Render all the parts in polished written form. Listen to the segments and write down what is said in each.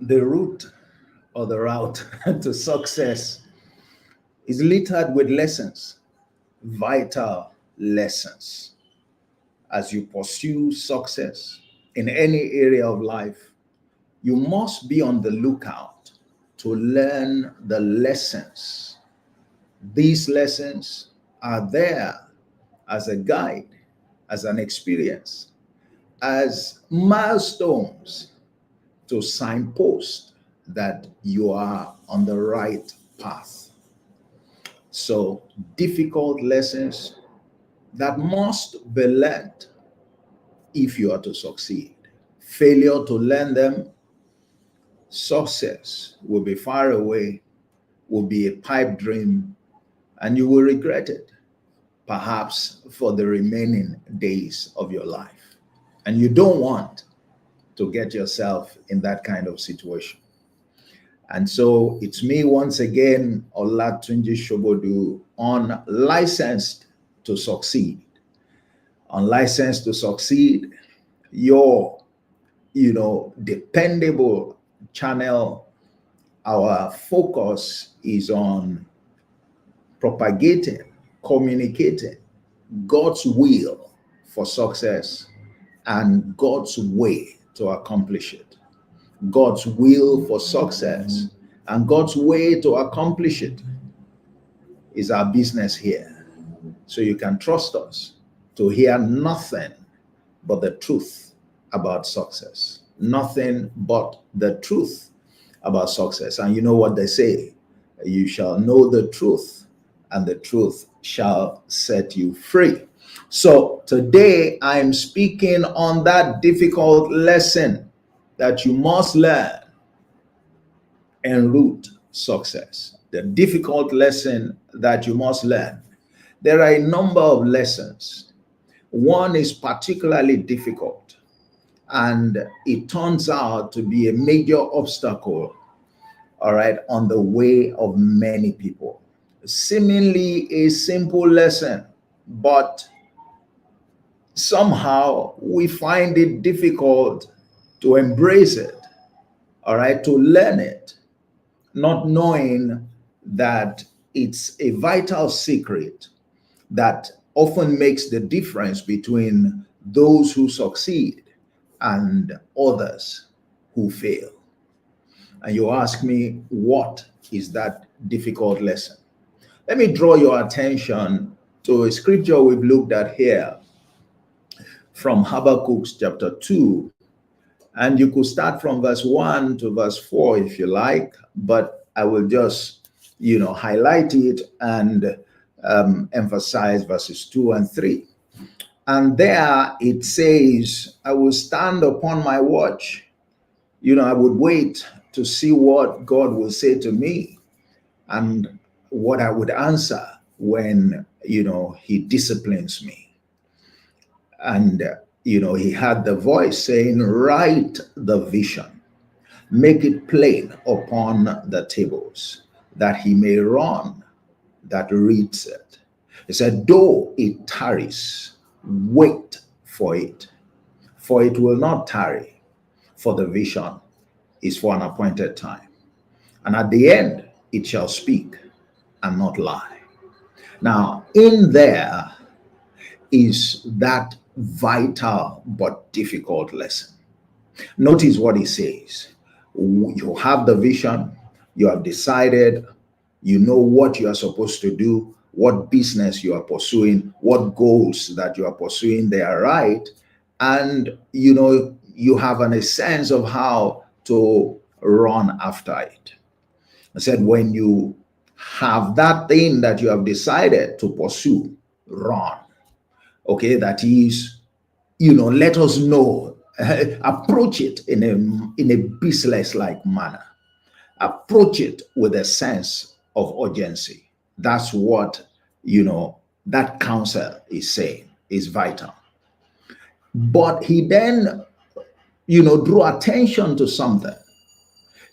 The route or the route to success is littered with lessons, vital lessons. As you pursue success in any area of life, you must be on the lookout to learn the lessons. These lessons are there as a guide, as an experience, as milestones to signpost that you are on the right path. So, difficult lessons that must be learned if you are to succeed. Failure to learn them, success will be far away, will be a pipe dream, and you will regret it, perhaps for the remaining days of your life. And you don't want to get yourself in that kind of situation. And so it's me once again, Olatunji Shobodu, on Licensed to Succeed. On Licensed to Succeed, your, dependable channel. Our focus is on propagating, communicating God's will for success and God's way to accomplish it. God's will for success and God's way to accomplish it is our business here. So you can trust us to hear nothing but the truth about success. Nothing but the truth about success. And you know what they say, you shall know the truth, and the truth shall set you free. So today I'm speaking on that difficult lesson that you must learn en route success. The difficult lesson that you must learn. There are a number of lessons. One is particularly difficult, and it turns out to be a major obstacle, all right, on the way of many people. Seemingly a simple lesson, but somehow we find it difficult to embrace it, all right, to learn it, not knowing that it's a vital secret that often makes the difference between those who succeed and others who fail. And you ask me, what is that difficult lesson? Let me draw your attention to a scripture we've looked at here from Habakkuk chapter 2. And you could start from verse 1 to verse 4 if you like, but I will just, highlight it and emphasize verses 2 and 3. And there it says, I will stand upon my watch. I would wait to see what God will say to me and what I would answer when, he disciplines me. And, he had the voice saying, write the vision, make it plain upon the tables, that he may run that reads it. He said, though it tarries, wait for it will not tarry, for the vision is for an appointed time. And at the end, it shall speak and not lie. Now, in there is that vital but difficult lesson. Notice what he says. You have the vision, you have decided, you know what you are supposed to do, what business you are pursuing, what goals that you are pursuing, they are right. And, you have a sense of how to run after it. I said, when you have that thing that you have decided to pursue, run. Okay, that is, let us know, approach it in a business-like manner. Approach it with a sense of urgency. That's what, that counsel is saying is vital. But he then, drew attention to something.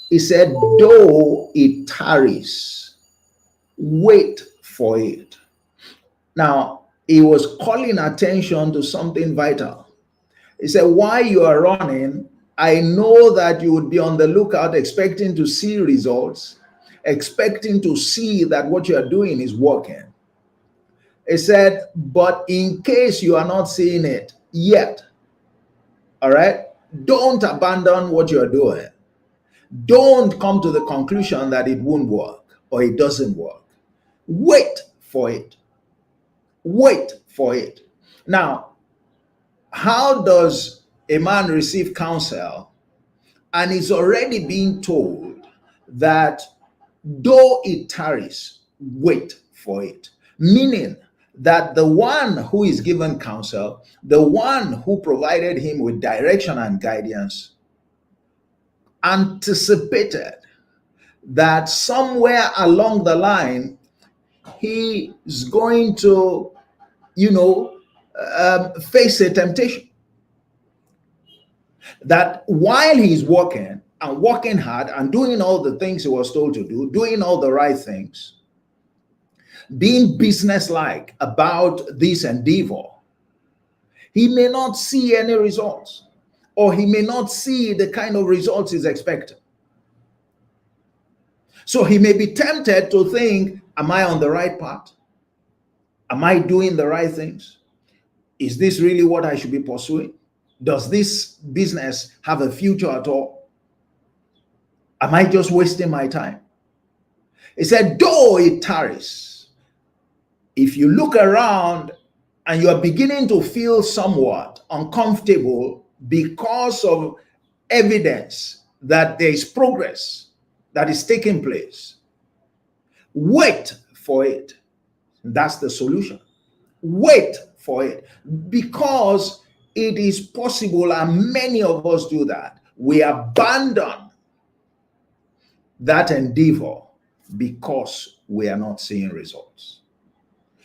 He said, though it tarries, wait for it. Now, he was calling attention to something vital. He said, while you are running, I know that you would be on the lookout, expecting to see results, expecting to see that what you are doing is working. It said, but in case you are not seeing it yet, all right, don't abandon what you're doing. Don't come to the conclusion that it won't work or it doesn't work. Wait for it. Wait for it. Now, how does a man receive counsel and is already being told that though it tarries, wait for it? Meaning that the one who is given counsel, the one who provided him with direction and guidance, anticipated that somewhere along the line he is going to, face a temptation. That while he's working and working hard and doing all the things he was told to do, doing all the right things, being businesslike about this endeavor, he may not see any results, or he may not see the kind of results he's expecting. So he may be tempted to think, am I on the right path? Am I doing the right things? Is this really what I should be pursuing? Does this business have a future at all? Am I just wasting my time? He said, though it tarries, if you look around and you are beginning to feel somewhat uncomfortable because of evidence that there is progress that is taking place, wait for it. That's the solution. Wait for it, because it is possible, and many of us do that. We abandon that endeavor because we are not seeing results.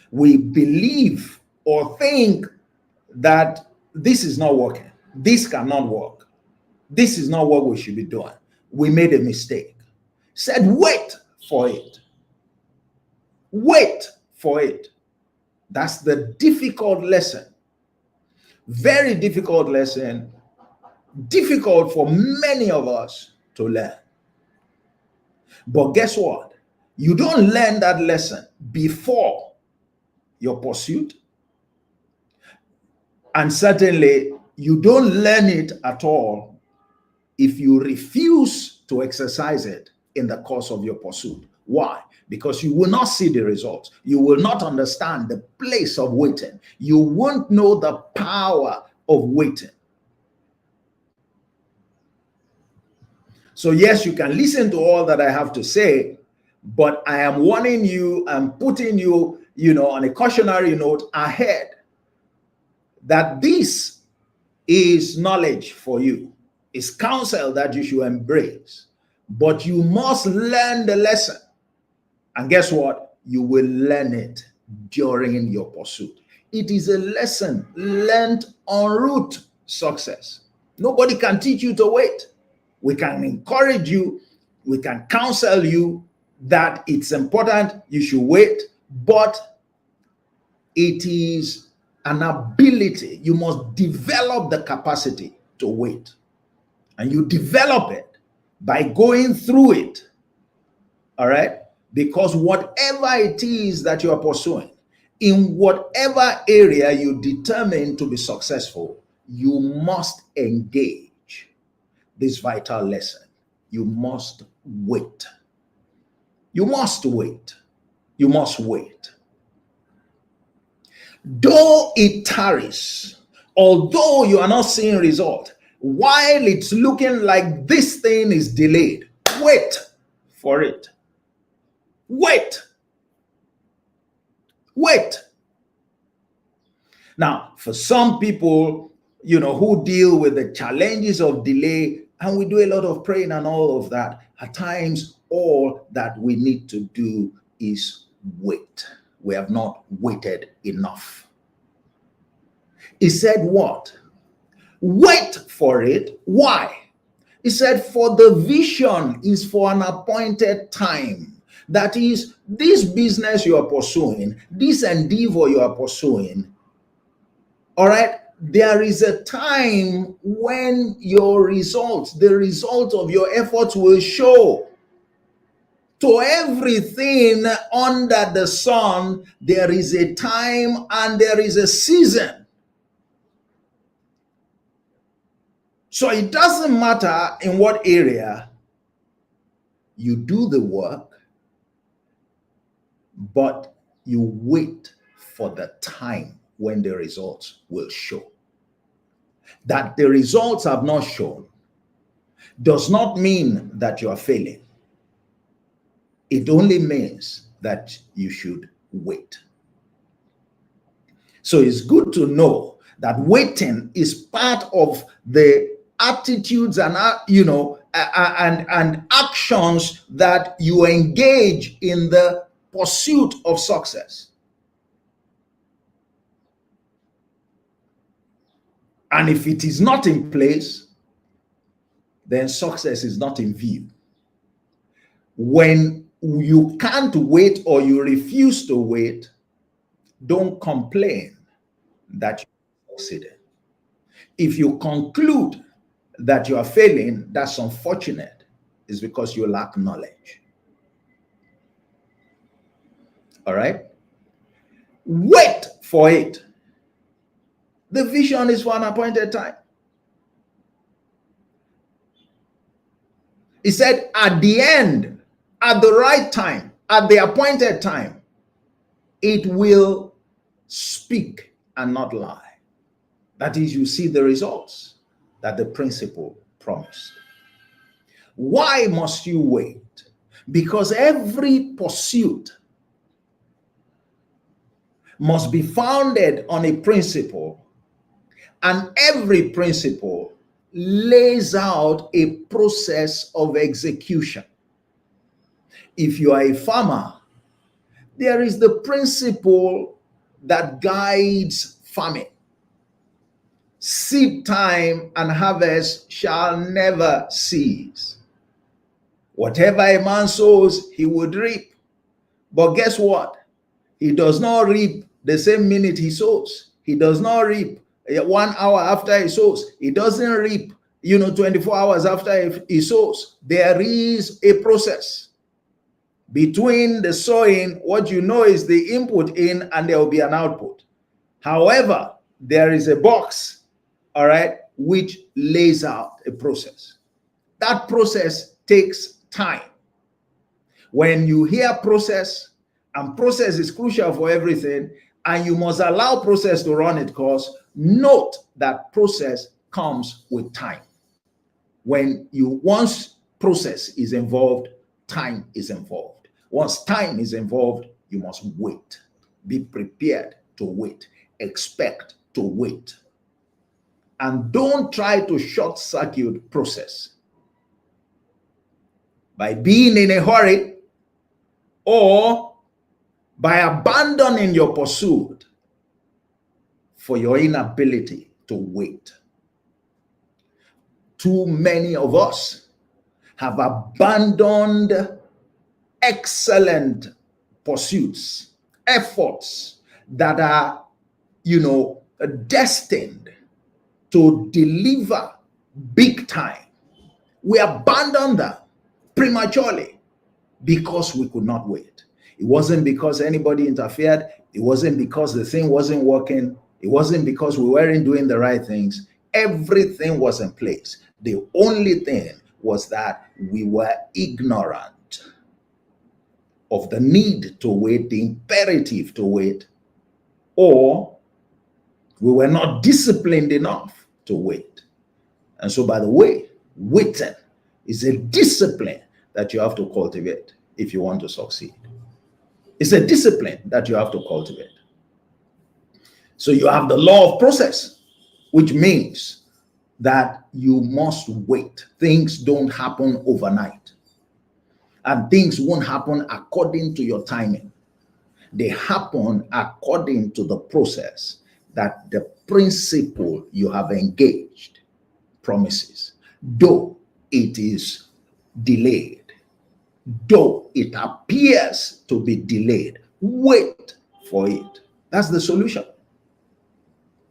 We believe or think that this is not working. This cannot work. This is not what we should be doing. We made a mistake. Said, wait for it. Wait for it. That's the difficult lesson. Very difficult lesson. Difficult for many of us to learn. But guess what? You don't learn that lesson before your pursuit. And certainly, you don't learn it at all if you refuse to exercise it in the course of your pursuit. Why? Because you will not see the results. You will not understand the place of waiting. You won't know the power of waiting. So yes, you can listen to all that I have to say, but I am warning you and putting you, on a cautionary note ahead that this is knowledge for you. It's counsel that you should embrace, but you must learn the lesson. And guess what? You will learn it during your pursuit. It is a lesson learned en route success. Nobody can teach you to wait. We can encourage you. We can counsel you that it's important, you should wait, but it is an ability. You must develop the capacity to wait. And you develop it by going through it. All right? Because whatever it is that you are pursuing, in whatever area you determine to be successful, you must engage this vital lesson. You must wait. You must wait. You must wait. Though it tarries, although you are not seeing result, while it's looking like this thing is delayed, wait for it. Wait. Wait. Now, for some people, who deal with the challenges of delay, and we do a lot of praying and all of that, at times, all that we need to do is wait. We have not waited enough. He said what? Wait for it. Why? He said, for the vision is for an appointed time. That is, this business you are pursuing, this endeavor you are pursuing, all right, there is a time when your results, the result of your efforts will show. To everything under the sun, there is a time and there is a season. So it doesn't matter in what area you do the work, but you wait for the time when the results will show. That the results have not shown does not mean that you are failing. It only means that you should wait. So it's good to know that waiting is part of the attitudes and and actions that you engage in the pursuit of success. And if it is not in place, then success is not in view. When you can't wait or you refuse to wait, don't complain that you succeeded. If you conclude that you are failing, that's unfortunate. It's because you lack knowledge. All right? Wait for it. The vision is for an appointed time. He said, at the end, at the right time, at the appointed time, it will speak and not lie. That is, you see the results that the principle promised. Why must you wait? Because every pursuit must be founded on a principle, and every principle lays out a process of execution. If you are a farmer, there is the principle that guides farming. Seed time and harvest shall never cease. Whatever a man sows, he would reap. But guess what? He does not reap the same minute he sows. He does not reap 1 hour after he sows. He doesn't reap, 24 hours after he sows. There is a process. Between the sowing, what you know is the input in, and there will be an output. However, there is a box, all right, which lays out a process. That process takes time. When you hear process, and process is crucial for everything, and you must allow process to run its course, note that process comes with time. Once process is involved, time is involved. Once time is involved, you must wait. Be prepared to wait. Expect to wait. And don't try to short circuit process by being in a hurry or by abandoning your pursuit for your inability to wait. Too many of us have abandoned excellent pursuits, efforts that are, destined to deliver big time. We abandoned them prematurely because we could not wait. It wasn't because anybody interfered. It wasn't because the thing wasn't working. It wasn't because we weren't doing the right things. Everything was in place. The only thing was that we were ignorant of the need to wait, the imperative to wait, or we were not disciplined enough to wait. And so, by the way, waiting is a discipline that you have to cultivate if you want to succeed. It's a discipline that you have to cultivate. So you have the law of process, which means that you must wait. Things don't happen overnight. And things won't happen according to your timing. They happen according to the process that the principle you have engaged promises. Though it is delayed, though it appears to be delayed, wait for it. That's the solution.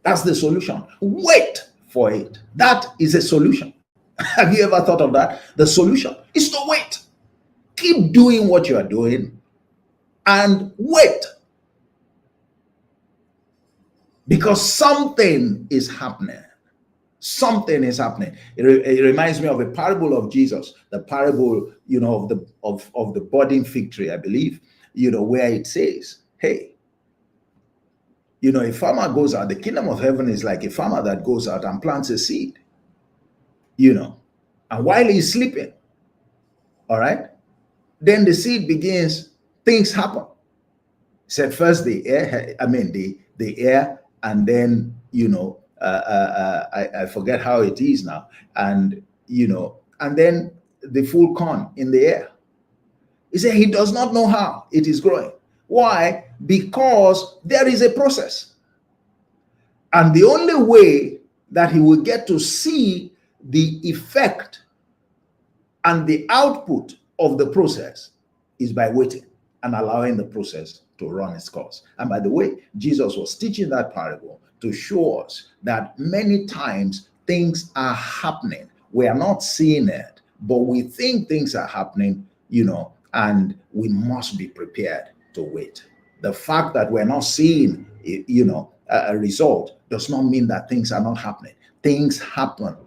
That's the solution. Wait for it. That is a solution. Have you ever thought of that? The solution is to wait. Keep doing what you are doing and wait, because something is happening. Something is happening. It reminds me of a parable of Jesus, the parable, of the budding fig tree, I believe, where it says, hey, a farmer goes out. The kingdom of heaven is like a farmer that goes out and plants a seed, and while he's sleeping, all right, then the seed begins, things happen. Said first the air, the air, and then I forget how it is now, and and then the full corn in the air. He said he does not know how it is growing. Why? Because there is a process, and the only way that he will get to see the effect and the output of the process is by waiting and allowing the process to run its course. And by the way, Jesus was teaching that parable to show us that many times things are happening. We are not seeing it, but we think things are happening, and we must be prepared to wait. The fact that we're not seeing, a result does not mean that things are not happening. Things happen,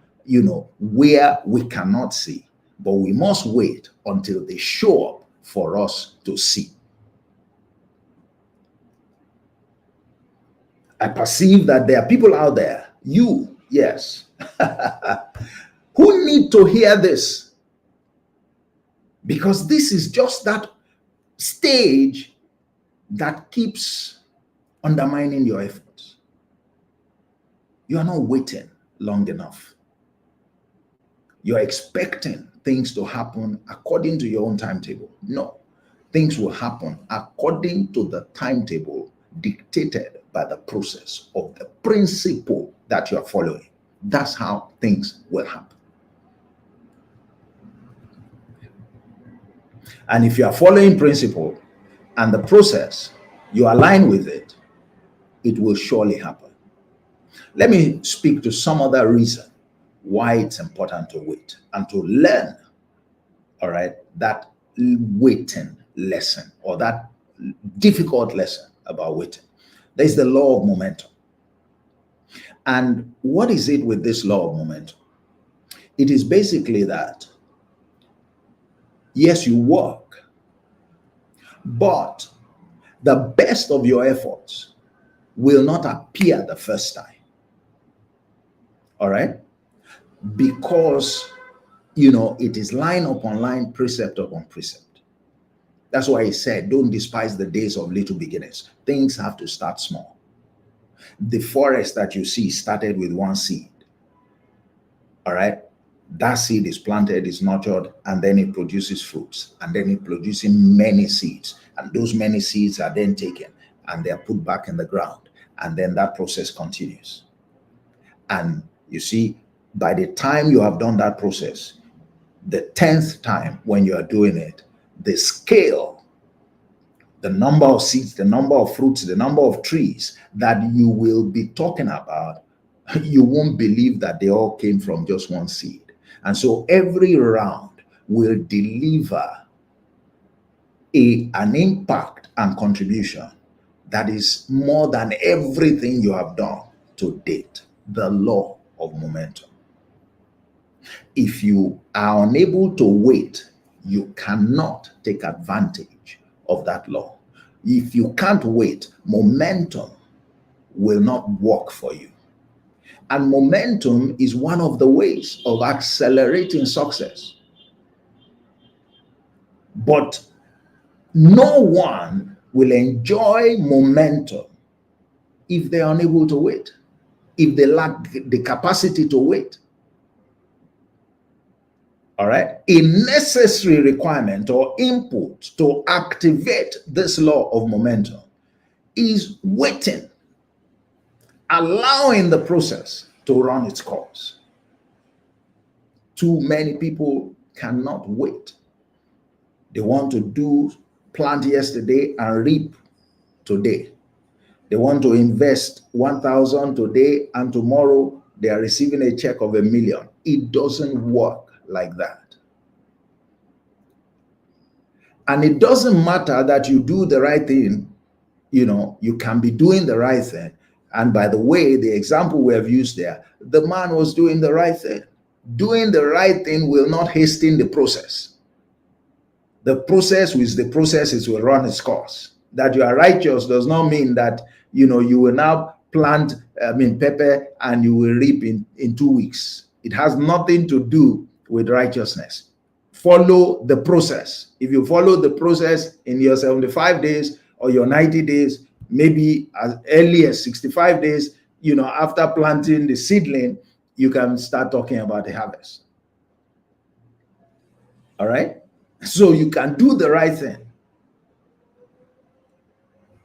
where we cannot see, but we must wait until they show up for us to see. I perceive that there are people out there, yes, who need to hear this, because this is just that stage that keeps undermining your efforts. You are not waiting long enough. You're expecting things to happen according to your own timetable. No, things will happen according to the timetable dictated by the process of the principle that you are following. That's how things will happen. And if you are following principle and the process, you align with it, it will surely happen. Let me speak to some other reason why it's important to wait and to learn, all right, that waiting lesson, or that difficult lesson about waiting. There's the law of momentum. And what is it with this law of momentum? It is basically that, yes, you work, but the best of your efforts will not appear the first time. All right? Because, it is line upon line, precept upon precept. That's why he said, don't despise the days of little beginnings. Things have to start small. The forest that you see started with one seed. All right? That seed is planted, is nurtured, and then it produces fruits. And then it produces many seeds. And those many seeds are then taken and they are put back in the ground. And then that process continues. And you see, by the time you have done that process, the 10th time when you are doing it, the scale, the number of seeds, the number of fruits, the number of trees that you will be talking about, you won't believe that they all came from just one seed. And so every round will deliver an impact and contribution that is more than everything you have done to date. The law of momentum. If you are unable to wait, you cannot take advantage of that law. If you can't wait, momentum will not work for you. And momentum is one of the ways of accelerating success. But no one will enjoy momentum if they are unable to wait, if they lack the capacity to wait. All right. A necessary requirement or input to activate this law of momentum is waiting, allowing the process to run its course. Too many people cannot wait. They want to plant yesterday and reap today. They want to invest 1,000 today and tomorrow they are receiving a check of 1,000,000. It doesn't work like that. And it doesn't matter that you do the right thing. You can be doing the right thing. And by the way, the example we have used there, the man was doing the right thing. Doing the right thing will not hasten the process. The process is the process, it will run its course. That you are righteous does not mean that you will now plant pepper and you will reap in 2 weeks. It has nothing to do with righteousness. Follow the process. If you follow the process in your 75 days or your 90 days, maybe as early as 65 days, after planting the seedling, you can start talking about the harvest. All right? So you can do the right thing.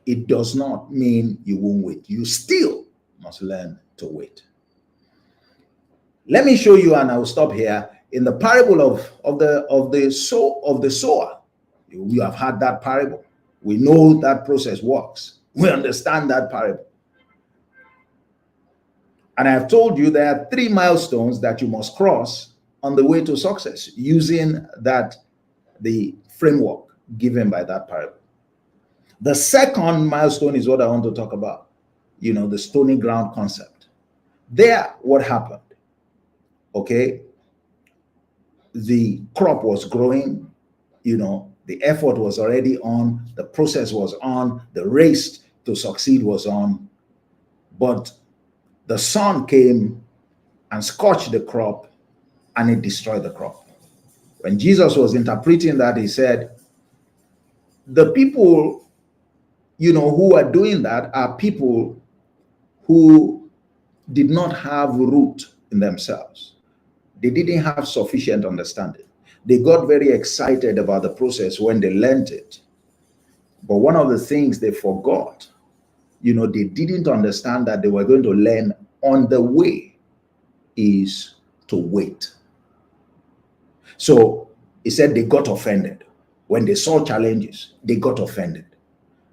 It does not mean you won't wait. You still must learn to wait. Let me show you, and I will stop here. In the parable of the sower, you have had that parable. We know that process works. We understand that parable. And I have told you there are 3 milestones that you must cross on the way to success using the framework given by that parable. The second milestone is what I want to talk about, the stony ground concept. There, what happened? Okay, the crop was growing, the effort was already on, the process was on, the race to succeed was on, but the sun came and scorched the crop and it destroyed the crop. When Jesus was interpreting that, he said, the people, who are doing that are people who did not have root in themselves. They didn't have sufficient understanding. They got very excited about the process when they learned it. But one of the things they forgot, they didn't understand that they were going to learn on the way is to wait. So he said they got offended. When they saw challenges, they got offended.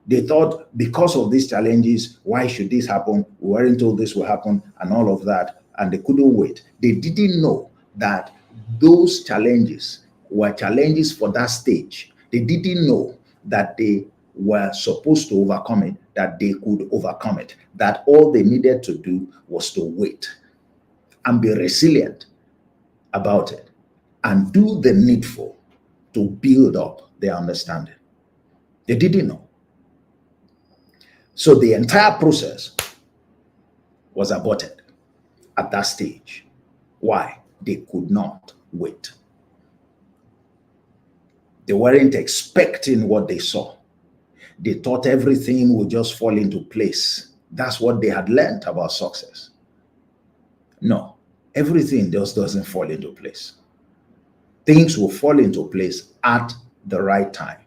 They thought, because of these challenges, why should this happen? We weren't told this will happen and all of that. And they couldn't wait. They didn't know that those challenges were challenges for that stage. They didn't know that they were supposed to overcome it, that they could overcome it, that all they needed to do was to wait and be resilient about it and do the needful to build up their understanding. They didn't know. So the entire process was aborted at that stage. Why? They could not wait. They weren't expecting what they saw. They thought everything would just fall into place. That's what they had learned about success. No, everything just doesn't fall into place. Things will fall into place at the right time.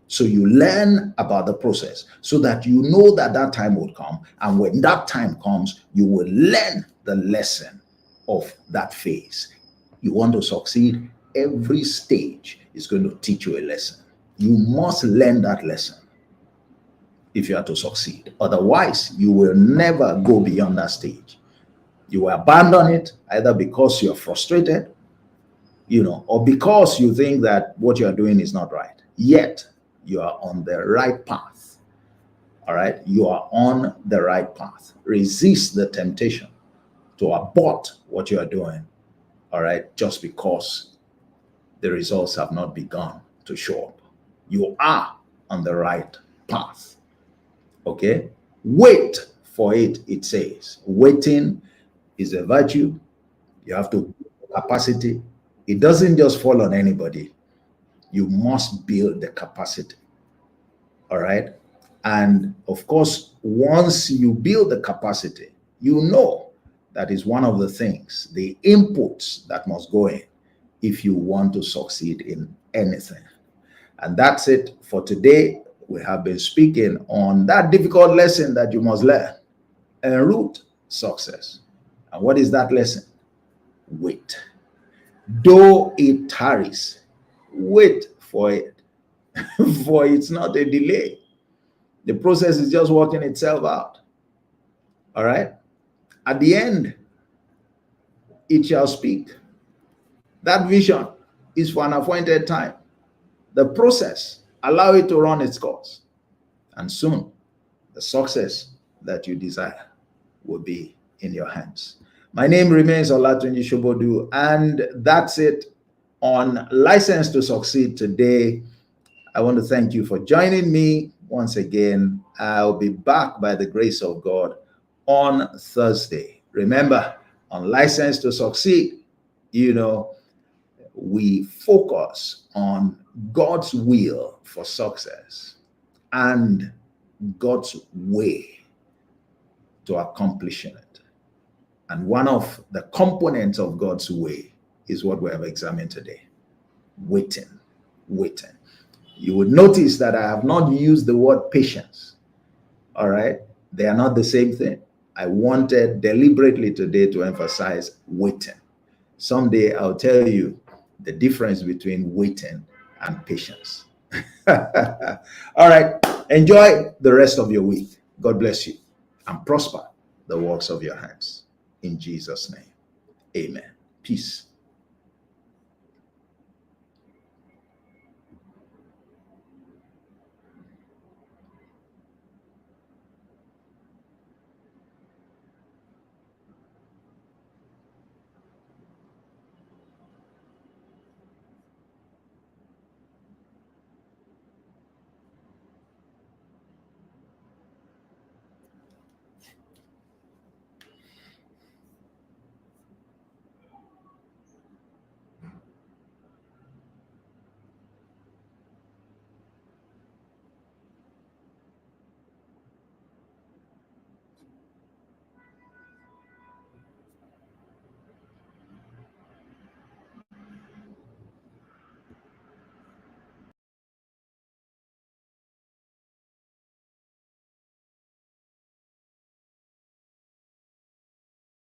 So you learn about the process so that you know that that time will come. And when that time comes, you will learn the lesson of that phase. You want to succeed, every stage is going to teach you a lesson. You must learn that lesson if you are to succeed. Otherwise, you will never go beyond that stage. You will abandon it either because you're frustrated, or because you think that what you're doing is not right. Yet, you are on the right path. All right? You are on the right path. Resist the temptation to abort what you are doing. All right? Just because the results have not begun to show up. You are on the right path. Okay? Wait for it, it says. Waiting is a virtue. You have to build capacity. It doesn't just fall on anybody. You must build the capacity. All right? And of course, once you build the capacity, that is one of the things, the inputs that must go in if you want to succeed in anything. And that's it for today. We have been speaking on that difficult lesson that you must learn, en route success. And what is that lesson? Wait. Though it tarries, wait for it, for it's not a delay. The process is just working itself out. All right. At the end, it shall speak. That vision is for an appointed time. The process, allow it to run its course. And soon, the success that you desire will be in your hands. My name remains Olatunji Shobodu, and that's it on License to Succeed today. I want to thank you for joining me once again. I'll be back by the grace of God on Thursday. Remember, on License to Succeed, we focus on God's will for success and God's way to accomplishing it. And one of the components of God's way is what we have examined today. Waiting. You would notice that I have not used the word patience. All right? They are not the same thing. I wanted deliberately today to emphasize waiting. Someday I'll tell you the difference between waiting and patience. All right. Enjoy the rest of your week. God bless you and prosper the works of your hands. In Jesus' name, amen. Peace.